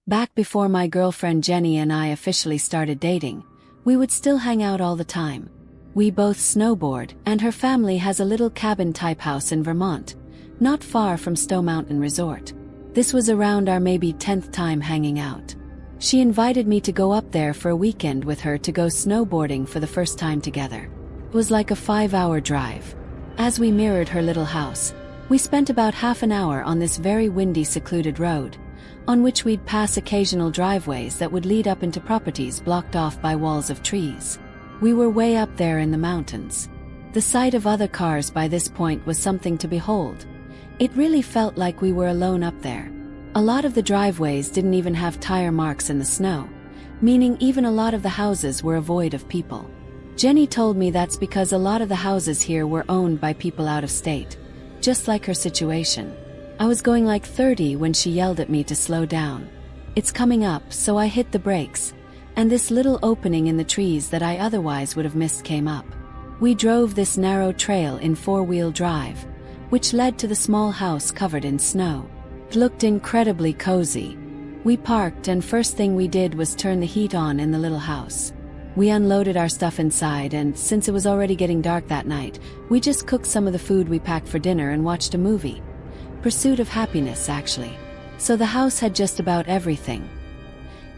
Back before my girlfriend Jenny and I officially started dating, we would still hang out all the time. We both snowboard, and her family has a little cabin-type house in Vermont, not far from Stowe Mountain Resort. This was around our maybe 10th time hanging out. She invited me to go up there for a weekend with her to go snowboarding for the first time together. It was like a 5-hour drive. As we mirrored her little house, we spent about half an hour on this very windy, secluded road, on which we'd pass occasional driveways that would lead up into properties blocked off by walls of trees. We were way up there in the mountains. The sight of other cars by this point was something to behold. It really felt like we were alone up there. A lot of the driveways didn't even have tire marks in the snow, meaning even a lot of the houses were void of people. Jenny told me that's because a lot of the houses here were owned by people out of state, just like her situation. I was going like 30 when she yelled at me to slow down. It's coming up, so I hit the brakes, and this little opening in the trees that I otherwise would have missed came up. We drove this narrow trail in 4-wheel drive, which led to the small house covered in snow. It looked incredibly cozy. We parked, and first thing we did was turn the heat on in the little house. We unloaded our stuff inside, and since it was already getting dark that night, we just cooked some of the food we packed for dinner and watched a movie. Pursuit of happiness, actually. So the house had just about everything.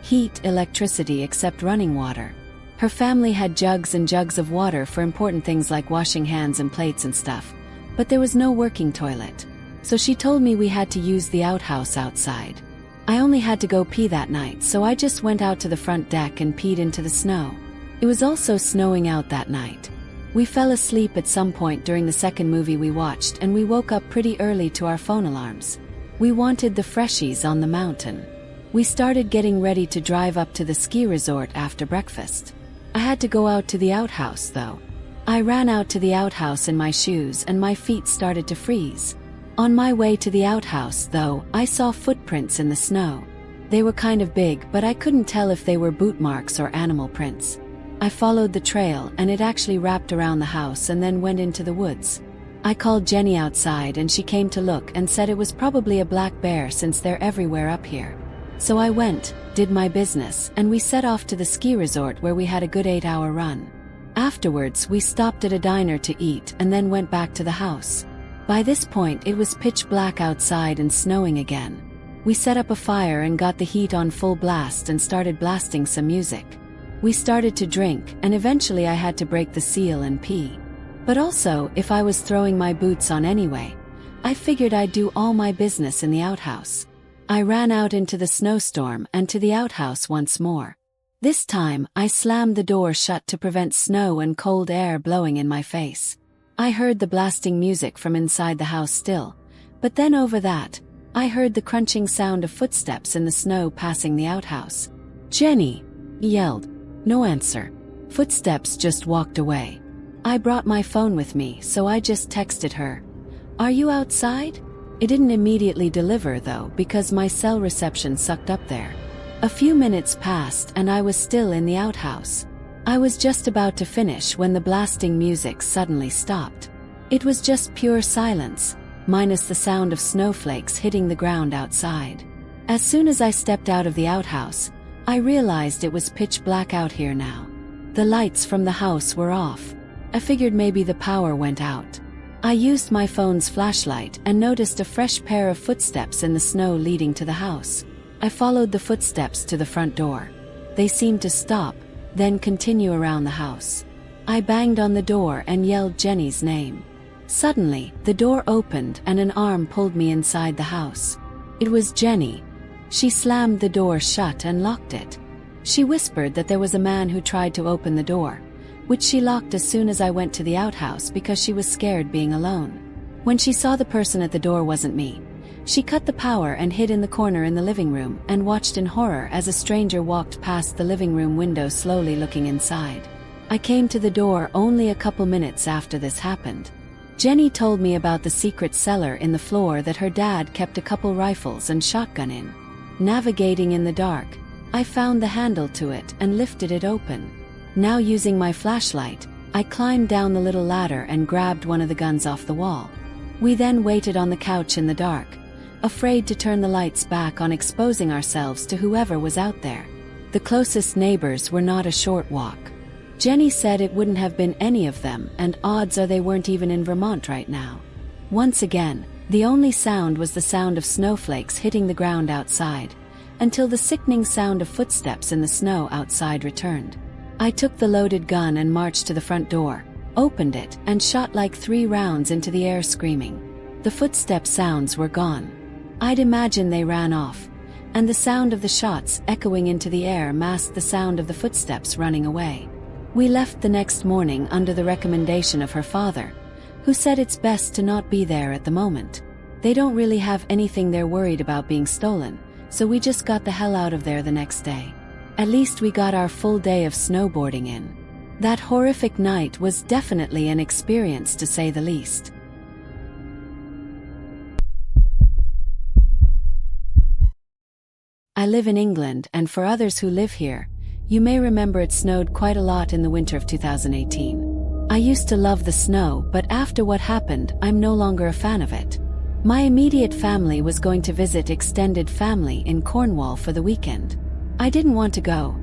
Heat, electricity, except running water. Her family had jugs and jugs of water for important things like washing hands and plates and stuff, but there was no working toilet. So she told me we had to use the outhouse outside. I only had to go pee that night, so I just went out to the front deck and peed into the snow. It was also snowing out that night. We fell asleep at some point during the second movie we watched, and we woke up pretty early to our phone alarms. We wanted the freshies on the mountain. We started getting ready to drive up to the ski resort after breakfast. I had to go out to the outhouse though. I ran out to the outhouse in my shoes and my feet started to freeze. On my way to the outhouse though, I saw footprints in the snow. They were kind of big, but I couldn't tell if they were boot marks or animal prints. I followed the trail, and it actually wrapped around the house and then went into the woods. I called Jenny outside and she came to look and said it was probably a black bear since they're everywhere up here. So I went, did my business, and we set off to the ski resort where we had a good 8-hour run. Afterwards, we stopped at a diner to eat and then went back to the house. By this point, it was pitch black outside and snowing again. We set up a fire and got the heat on full blast and started blasting some music. We started to drink, and eventually I had to break the seal and pee. But also, if I was throwing my boots on anyway, I figured I'd do all my business in the outhouse. I ran out into the snowstorm and to the outhouse once more. This time, I slammed the door shut to prevent snow and cold air blowing in my face. I heard the blasting music from inside the house still, but then over that, I heard the crunching sound of footsteps in the snow passing the outhouse. "Jenny!" yelled. No answer. Footsteps just walked away. I brought my phone with me, so I just texted her, "Are you outside?" It didn't immediately deliver though, because my cell reception sucked up there. A few minutes passed and I was still in the outhouse. I was just about to finish when the blasting music suddenly stopped. It was just pure silence, minus the sound of snowflakes hitting the ground outside. As soon as I stepped out of the outhouse, I realized it was pitch black out here now. The lights from the house were off. I figured maybe the power went out. I used my phone's flashlight and noticed a fresh pair of footsteps in the snow leading to the house. I followed the footsteps to the front door. They seemed to stop, then continue around the house. I banged on the door and yelled Jenny's name. Suddenly, the door opened and an arm pulled me inside the house. It was Jenny. She slammed the door shut and locked it. She whispered that there was a man who tried to open the door, which she locked as soon as I went to the outhouse because she was scared being alone. When she saw the person at the door wasn't me, she cut the power and hid in the corner in the living room and watched in horror as a stranger walked past the living room window slowly looking inside. I came to the door only a couple minutes after this happened. Jenny told me about the secret cellar in the floor that her dad kept a couple rifles and shotgun in. Navigating in the dark, I found the handle to it and lifted it open. Now using my flashlight, I climbed down the little ladder and grabbed one of the guns off the wall. We then waited on the couch in the dark, afraid to turn the lights back on, exposing ourselves to whoever was out there. The closest neighbors were not a short walk. Jenny said it wouldn't have been any of them, and odds are they weren't even in Vermont right now. Once again, the only sound was the sound of snowflakes hitting the ground outside, until the sickening sound of footsteps in the snow outside returned. I took the loaded gun and marched to the front door, opened it, and shot like 3 rounds into the air, screaming. The footstep sounds were gone. I'd imagine they ran off, and the sound of the shots echoing into the air masked the sound of the footsteps running away. We left the next morning under the recommendation of her father, who said it's best to not be there at the moment. They don't really have anything they're worried about being stolen, so we just got the hell out of there the next day. At least we got our full day of snowboarding in. That horrific night was definitely an experience, to say the least. I live in England, and for others who live here, you may remember it snowed quite a lot in the winter of 2018. I used to love the snow, but after what happened, I'm no longer a fan of it. My immediate family was going to visit extended family in Cornwall for the weekend. I didn't want to go.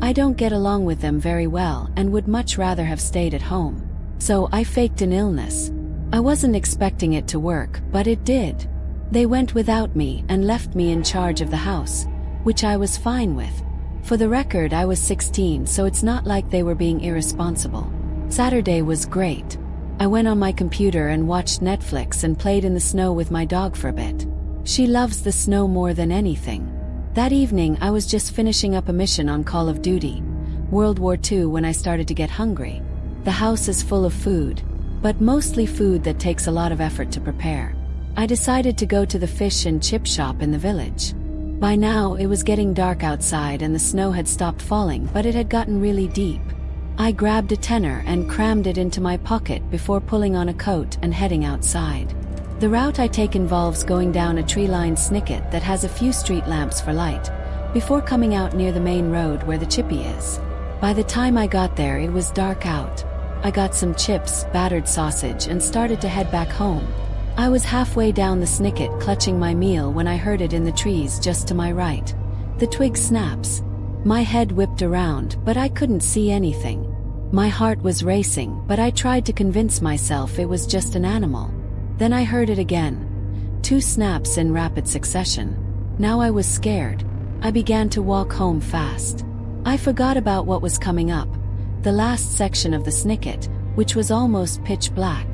I don't get along with them very well and would much rather have stayed at home. So I faked an illness. I wasn't expecting it to work, but it did. They went without me and left me in charge of the house, which I was fine with. For the record, I was 16, so it's not like they were being irresponsible. Saturday was great. I went on my computer and watched Netflix and played in the snow with my dog for a bit. She loves the snow more than anything. That evening I was just finishing up a mission on Call of Duty, World War II, when I started to get hungry. The house is full of food, but mostly food that takes a lot of effort to prepare. I decided to go to the fish and chip shop in the village. By now it was getting dark outside and the snow had stopped falling, but it had gotten really deep. I grabbed a tenner and crammed it into my pocket before pulling on a coat and heading outside. The route I take involves going down a tree-lined snicket that has a few street lamps for light, before coming out near the main road where the chippy is. By the time I got there it was dark out. I got some chips, battered sausage, and started to head back home. I was halfway down the snicket clutching my meal when I heard it in the trees just to my right. The twig snaps. My head whipped around, but I couldn't see anything. My heart was racing, but I tried to convince myself it was just an animal. Then I heard it again. 2 snaps in rapid succession. Now I was scared. I began to walk home fast. I forgot about what was coming up, the last section of the snicket, which was almost pitch black.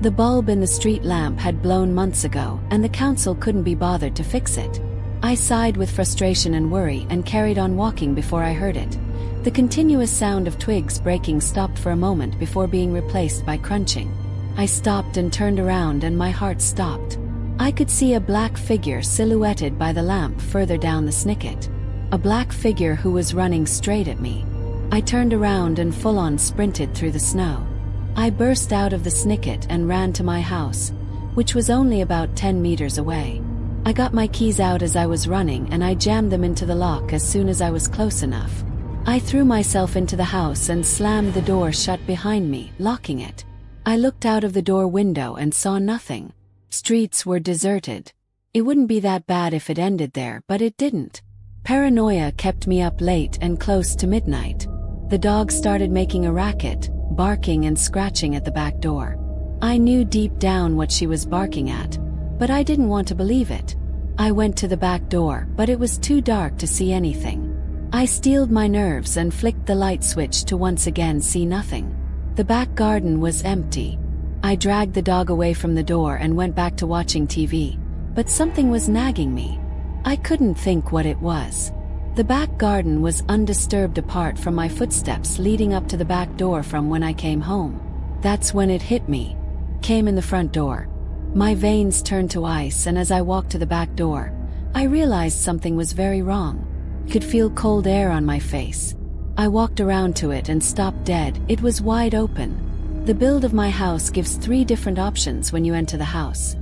The bulb in the street lamp had blown months ago, and the council couldn't be bothered to fix it. I sighed with frustration and worry and carried on walking before I heard it. The continuous sound of twigs breaking stopped for a moment before being replaced by crunching. I stopped and turned around, and my heart stopped. I could see a black figure silhouetted by the lamp further down the snicket. A black figure who was running straight at me. I turned around and full-on sprinted through the snow. I burst out of the snicket and ran to my house, which was only about 10 meters away. I got my keys out as I was running and I jammed them into the lock as soon as I was close enough. I threw myself into the house and slammed the door shut behind me, locking it. I looked out of the door window and saw nothing. Streets were deserted. It wouldn't be that bad if it ended there, but it didn't. Paranoia kept me up late and close to midnight. The dog started making a racket, barking and scratching at the back door. I knew deep down what she was barking at, but I didn't want to believe it. I went to the back door, but it was too dark to see anything. I steeled my nerves and flicked the light switch to once again see nothing. The back garden was empty. I dragged the dog away from the door and went back to watching TV, but something was nagging me. I couldn't think what it was. The back garden was undisturbed apart from my footsteps leading up to the back door from when I came home. That's when it hit me. Came in the front door. My veins turned to ice, and as I walked to the back door, I realized something was very wrong. Could feel cold air on my face. I walked around to it and stopped dead. It was wide open. The build of my house gives 3 different options when you enter the house.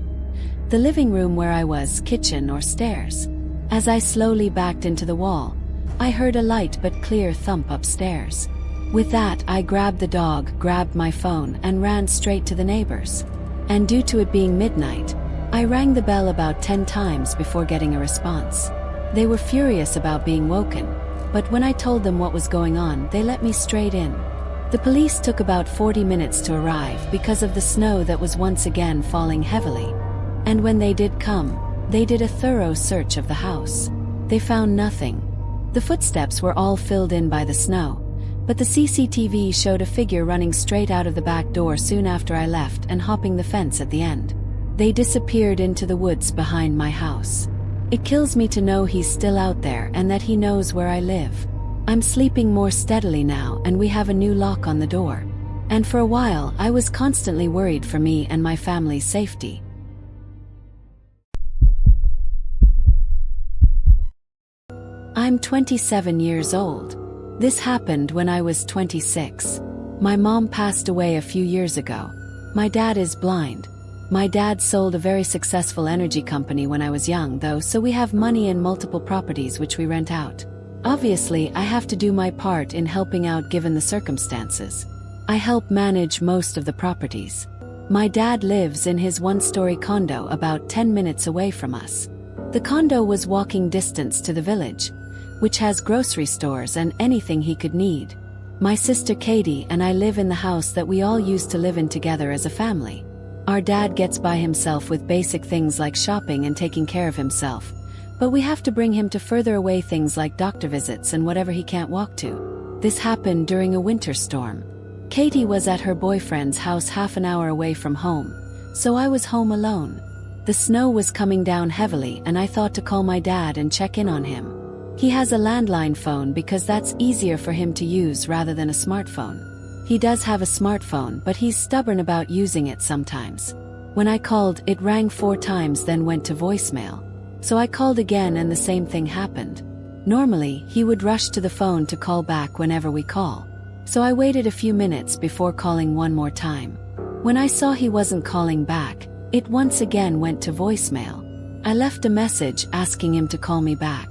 The living room where I was, kitchen, or stairs. As I slowly backed into the wall, I heard a light but clear thump upstairs. With that, I grabbed the dog, grabbed my phone, and ran straight to the neighbors. And due to it being midnight, I rang the bell about 10 times before getting a response. They were furious about being woken, but when I told them what was going on, they let me straight in. The police took about 40 minutes to arrive because of the snow that was once again falling heavily. And when they did come, they did a thorough search of the house. They found nothing. The footsteps were all filled in by the snow, but the CCTV showed a figure running straight out of the back door soon after I left and hopping the fence at the end. They disappeared into the woods behind my house. It kills me to know he's still out there and that he knows where I live. I'm sleeping more steadily now and we have a new lock on the door. And for a while I was constantly worried for me and my family's safety. I'm 27 years old. This happened when I was 26. My mom passed away a few years ago. My dad is blind. My dad sold a very successful energy company when I was young though, so we have money and multiple properties which we rent out. Obviously, I have to do my part in helping out given the circumstances. I help manage most of the properties. My dad lives in his one-story condo about 10 minutes away from us. The condo was walking distance to the village, which has grocery stores and anything he could need. My sister Katie and I live in the house that we all used to live in together as a family. Our dad gets by himself with basic things like shopping and taking care of himself, but we have to bring him to further away things like doctor visits and whatever he can't walk to. This happened during a winter storm. Katie was at her boyfriend's house half an hour away from home, so I was home alone. The snow was coming down heavily and I thought to call my dad and check in on him. He has a landline phone because that's easier for him to use rather than a smartphone. He does have a smartphone, but he's stubborn about using it sometimes. When I called, it rang 4 times then went to voicemail. So I called again and the same thing happened. Normally, he would rush to the phone to call back whenever we call. So I waited a few minutes before calling one more time. When I saw he wasn't calling back, it once again went to voicemail. I left a message asking him to call me back.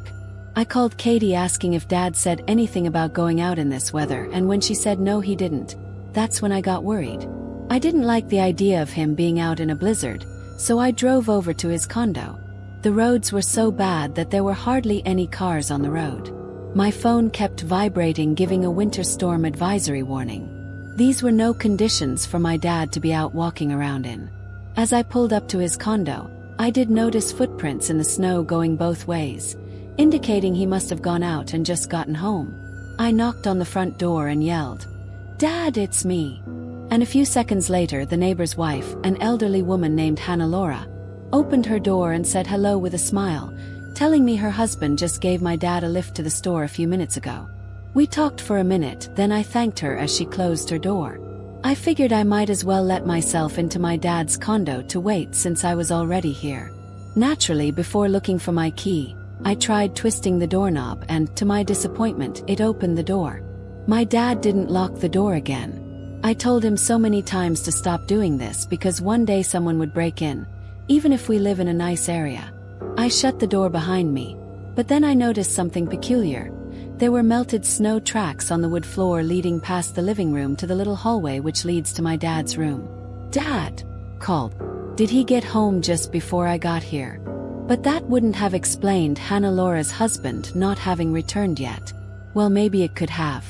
I called Katie asking if Dad said anything about going out in this weather, and when she said no he didn't, that's when I got worried. I didn't like the idea of him being out in a blizzard, so I drove over to his condo. The roads were so bad that there were hardly any cars on the road. My phone kept vibrating, giving a winter storm advisory warning. These were no conditions for my dad to be out walking around in. As I pulled up to his condo, I did notice footprints in the snow going both ways, indicating he must have gone out and just gotten home. I knocked on the front door and yelled, "Dad, it's me." And a few seconds later, the neighbor's wife, an elderly woman named Hannah Laura, opened her door and said hello with a smile, telling me her husband just gave my dad a lift to the store a few minutes ago. We talked for a minute, then I thanked her as she closed her door. I figured I might as well let myself into my dad's condo to wait since I was already here. Naturally, before looking for my key, I tried twisting the doorknob and, to my disappointment, it opened the door. My dad didn't lock the door again. I told him so many times to stop doing this because one day someone would break in, even if we live in a nice area. I shut the door behind me, but then I noticed something peculiar. There were melted snow tracks on the wood floor leading past the living room to the little hallway which leads to my dad's room. "Dad!" called. Did he get home just before I got here? But that wouldn't have explained Hannah Laura's husband not having returned yet. Well, maybe it could have.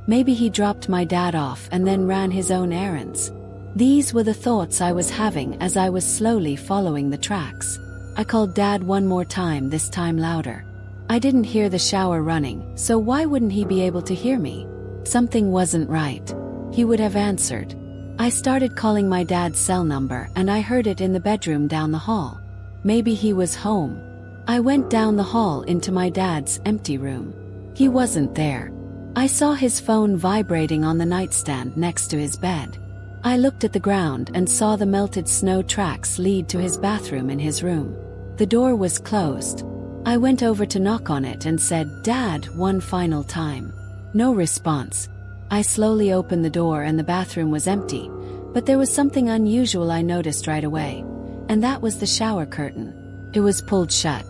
Maybe he dropped my dad off and then ran his own errands. These were the thoughts I was having as I was slowly following the tracks. I called Dad one more time, this time louder. I didn't hear the shower running, so why wouldn't he be able to hear me? Something wasn't right. He would have answered. I started calling my dad's cell number and I heard it in the bedroom down the hall. Maybe he was home. I went down the hall into my dad's empty room. He wasn't there. I saw his phone vibrating on the nightstand next to his bed. I looked at the ground and saw the melted snow tracks lead to his bathroom in his room. The door was closed. I went over to knock on it and said, "Dad," one final time. No response. I slowly opened the door and the bathroom was empty, but there was something unusual I noticed right away, and that was the shower curtain. It was pulled shut.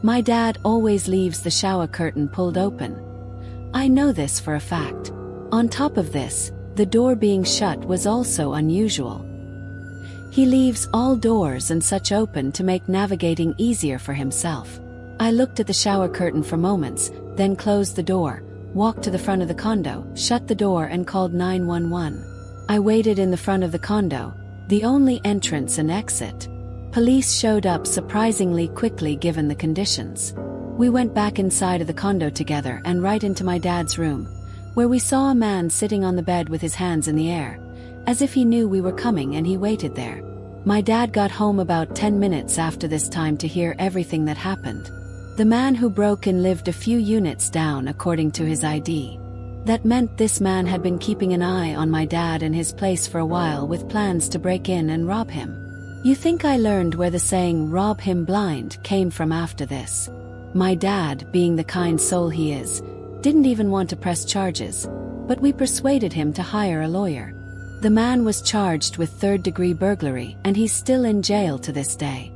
My dad always leaves the shower curtain pulled open. I know this for a fact. On top of this, the door being shut was also unusual. He leaves all doors and such open to make navigating easier for himself. I looked at the shower curtain for moments, then closed the door, walked to the front of the condo, shut the door and called 911. I waited in the front of the condo, the only entrance and exit. Police showed up surprisingly quickly given the conditions. We went back inside of the condo together and right into my dad's room, where we saw a man sitting on the bed with his hands in the air, as if he knew we were coming and he waited there. My dad got home about 10 minutes after this time to hear everything that happened. The man who broke in lived a few units down according to his ID. That meant this man had been keeping an eye on my dad and his place for a while with plans to break in and rob him. You think I learned where the saying "rob him blind" came from after this? My dad, being the kind soul he is, didn't even want to press charges, but we persuaded him to hire a lawyer. The man was charged with third-degree burglary and he's still in jail to this day.